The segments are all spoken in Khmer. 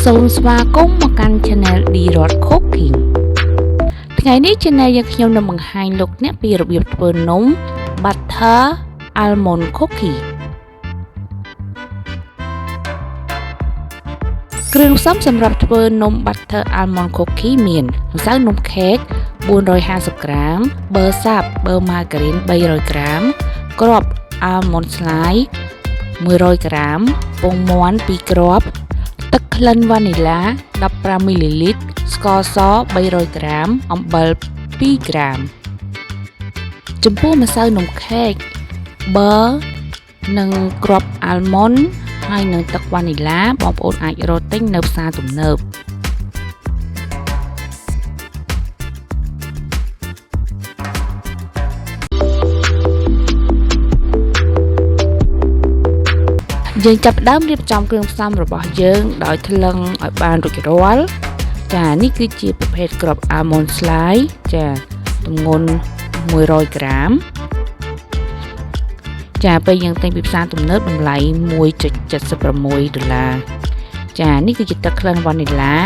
សូមស្វាគមន៍មកកាន់ Channel D-Rod Cooking ថ្ងៃនេះ Channel យើងខ្ញុំនឹងបង្ហាញលោកអ្នកពីរបៀបធ្វើនំ Butter Almond Cookie គ្រឿងផ្សំសម្រាប់ធ្វើនំ Butter Almond Cookie មានម្សៅនំខេក450ក្រាម ប៊ឺសាប ប៊ឺម៉ាហ្គារីន300ក្រាម គ្រាប់ Almond Slice 100ក្រាម ពងមាន់2គ្រាប់ ទឹកក្លិនវ៉ានីឡា15មីលីលីត្រ ស្ករស300ក្រាម អំបិល2ក្រាម ចំពោះម្សៅនំខេក ប៊ឺនិងគ្រាប់ Almond ហើយនឹងទឹកវ៉ានីឡាបងប្អូនអាចរកទិញនៅផ្សារទំនើបយើងចាប់ផ្ដើមរៀបចំគ្រឿងផ្សំរបស់យើងដោយថ្លឹងឲ្យបានរួចរាល់ចានេះគឺជាប្រភេទគ្រាប់ Almond Slice ចាទម្ងន់100ក្រាមចាពេលយើងទិញពីផ្សារទំនើបតម្លៃ $1.76 ចានេះគឺជាទឹកក្លិនវ៉ានីឡា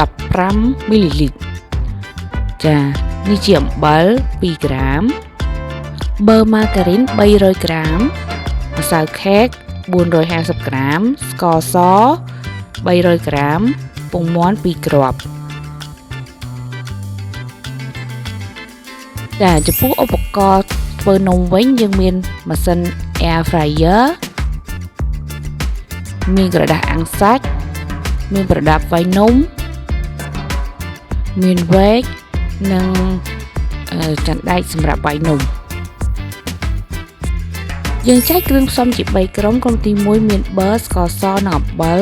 15មីលីលីត្រចានេះជាអំបិល2ក្រាម ប៊ឺម៉ាហ្គារីន300ក្រាម ម្សៅខេក450ក្រាម ស្ករស300ក្រាម ពងមាន់2គ្រាប់ចាចំពោះឧបករណ៍ធ្វើនំវិញយើងមានម៉ាស៊ីន Air Fryer មានក្រដាសអាំងសាច់មានប្រដាប់វាយនំមានវែកនិងចានដែកសម្រាប់វាយនំយើងចែកគ្រឿងផ្សំជា3ក្រុមទី1មានប៊ឺស្ករសនិងអំបិល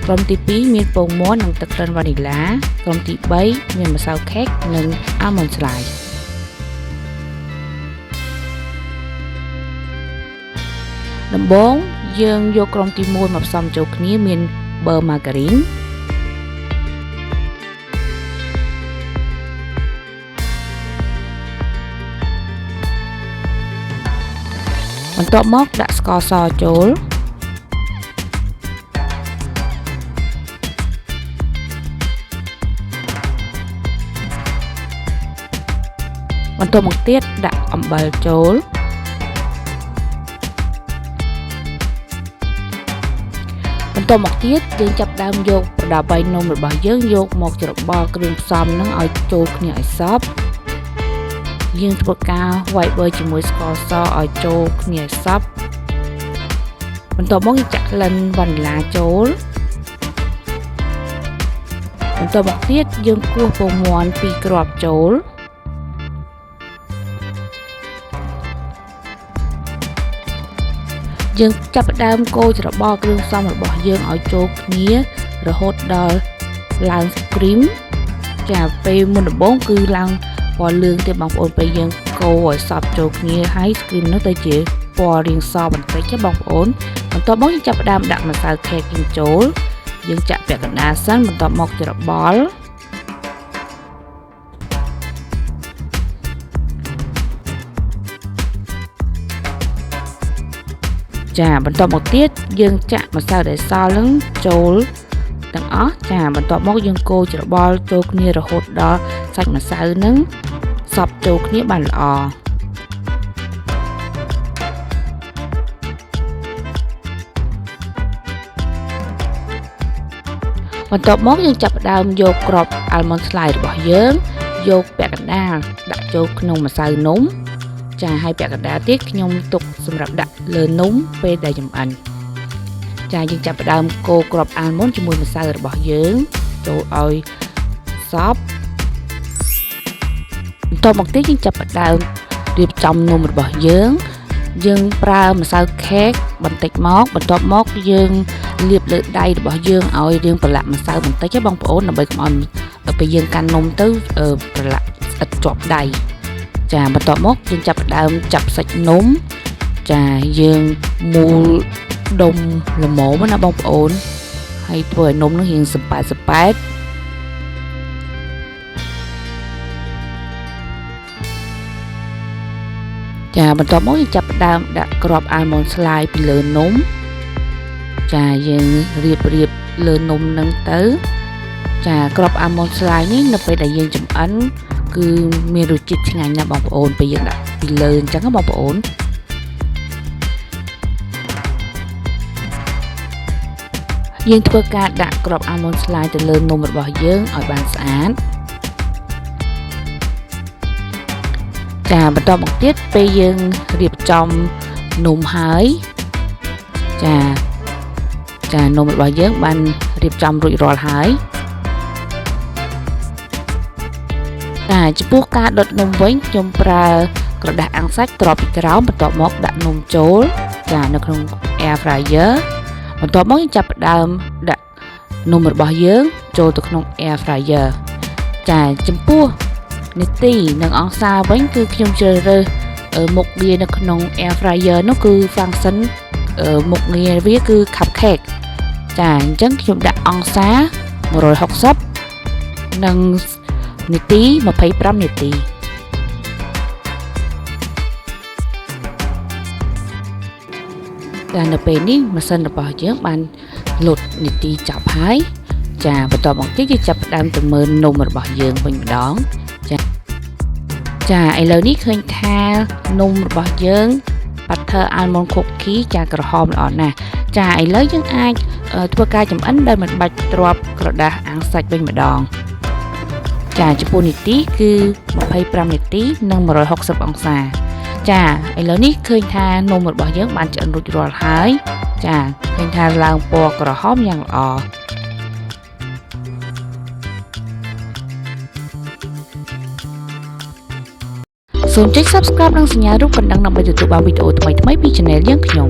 ក្រុមទី2មានពងមាន់និងទឹកក្លិនវ៉ានីឡាក្រុមទី3មានម្សៅខេកនិង Almond Slice ដំបូងយើងយកក្រុមទី1មកផ្សំចូលគ្នាមានប៊ឺម៉ាហ្គារីនបន្ទាប់មកដាក់ស្ករសចូលបន្ទាប់មកទៀតដាក់អំបិលចូលបន្ទាប់មកទៀតយើងចាប់ដើមយកប្រដាប់វាយនំរបស់យើងយកមកច្របល់គ្រឿងផ្សំនឹងឲ្យចូលគ្នាឲ្យសព្វយើងធ្វើការវាយប៊ឺជាមួយស្ករសឲ្យចូលគ្នាឲ្យសព្វបន្ទាប់មកយើងចាក់ក្លិនវ៉ានីឡាចូលបន្ទាប់មកទៀតយើងគោះពងមាន់2គ្រាប់ចូលយើងចាប់ផ្ដើមកូរច្របល់គ្រឿងផ្សំរបស់យើងឲ្យចូលគ្នារហូតដល់ឡើងគ្រីមចាពេលមុនដំបូងគឺឡើងពណ៌លឿងទៀតបងប្អូនពេលយើងកូរឲ្យសព្វចូលគ្នាហើយគ្រីមនោះទៅជាពណ៌រាងសបន្តិចទេបងប្អូនបន្ទាប់មកយើងចាប់ផ្ដើមដាក់ម្សៅខេកចូលយើងចាក់ពាក់កណ្ដាលសិនបន្ទាប់មកច្របល់ចាបន្ទាប់មកទៀតយើងចាក់ម្សៅដែលសល់នឹងចូលទាំងអស់ចាបន្ទាប់មកយើងកូរច្របល់ចូលគ្នារហូតដល់សាច់ម្សៅនឹងសព្វចូលគ្នាបានល្អបន្ទាប់មកយើងចាប់ផ្ដើមយកគ្រាប់ Almond Slice របស់យើងយកពាក់កណ្ដាលដាក់ចូលក្នុងម្សៅនំចាហើយពាក់កណ្ដាលទៀតខ្ញុំទុកសម្រាប់ដាក់លើនំពេលដែលចម្អិនចាយើងចាប់ផ្ដើមកូរគ្រាប់ Almond ជាមួយម្សៅរបស់យើងចូលឲ្យសព្វបន្ទាប់មកទៀតយើងចាប់ផ្ដើមរៀបចំនំរបស់យើងប្រើម្សៅខេកបន្តិចមកបន្ទាប់មកយើងលាបលើដៃរបស់យើងឲ្យរាងប្រឡាក់ម្សៅបន្តិចទេបងប្អូនដើម្បីកុំឲ្យពេលយើងកាន់នំទៅប្រឡាក់ស្អិតជាប់ដៃចាបន្ទាប់មកយើងចាប់ផ្ដើមចាប់សាច់នំចាយើងមូលដុំល្មមណាបងប្អូនហើយធ្វើឲ្យនំនឹងរាងសប៉ែតចាបន្ទាប់មកយើងចាប់ផ្ដើមដាក់គ្រាប់ Almond Slice ពីលើនំ ច ចាយើងរៀបលើនំនឹងទៅចាក្របអាល់ម៉ុនស្លាយនេះនៅពេលដែលយើងចម្អិនគឺមានរសជាតិឆ្ងាញ់ណាស់បងប្អូនពេលយើងដាក់ពីលើអញ្ចឹងបងប្អូនយើងធ្វើការដាក់ក្របអាល់ម៉ុនស្លាយទៅលើនំរបស់យើងឲ្យបានស្អាតចាបន្តមកទៀតពេលយើងរៀបចំនំហើយចានំរបស់យើងបានរៀបចំរួចរាល់ហើយចំពោះការដុតនំវិញខ្ញុំប្រើក្រដាសអាំងសាច់ទ្រាប់ពីក្រោមបន្ទាប់មកដាក់នំចូលចានៅក្នុង air fryer បន្ទាប់មកយើងចាប់ផ្ដើមដាក់នំរបស់យើងចូលទៅក្នុង air fryer ចាចំពោះនាទីនិងអង្សាវិញគឺខ្ញុំជ្រើសរើសមុខងារនៅក្នុង air fryer នោះគឺ function មុខងារវាគឺ cupcake ចាអញ្ចឹងខ្ញុំដាក់អង្សា160និងនាទី25នាទីតែនៅពេលនេះម៉ាស៊ីនរបស់យើងបានលុតនាទីចប់ហើយចាបន្តមកទៀតយើងចាប់ផ្ដើមទៅមើលនំរបស់យើងវិញម្ដងចាឥឡូវនេះឃើញថានំរបស់យើង butter almond cookie ចាក្រហមល្អណាស់ចាឥឡូវយើងអាចធ្វើការចម្អិនដោយមិនបាច់ទ្រាប់ក្រដាសអាំងសាច់វិញម្ដងចាចំពោះនាទីគឺ25នាទីនិង160អង្សាចាឥឡូវនេះឃើញថានំរបស់យើងបានឆ្អិនរួចរាល់ហើយចាឃើញថាឡើងពណ៌ក្រហមយ៉ាងល្អសូមចុច Subscribe និងសញ្ញារូបកណ្ដឹងដើម្បីទទួលបានវីដេអូថ្មីៗពី Channel យើងខ្ញុំ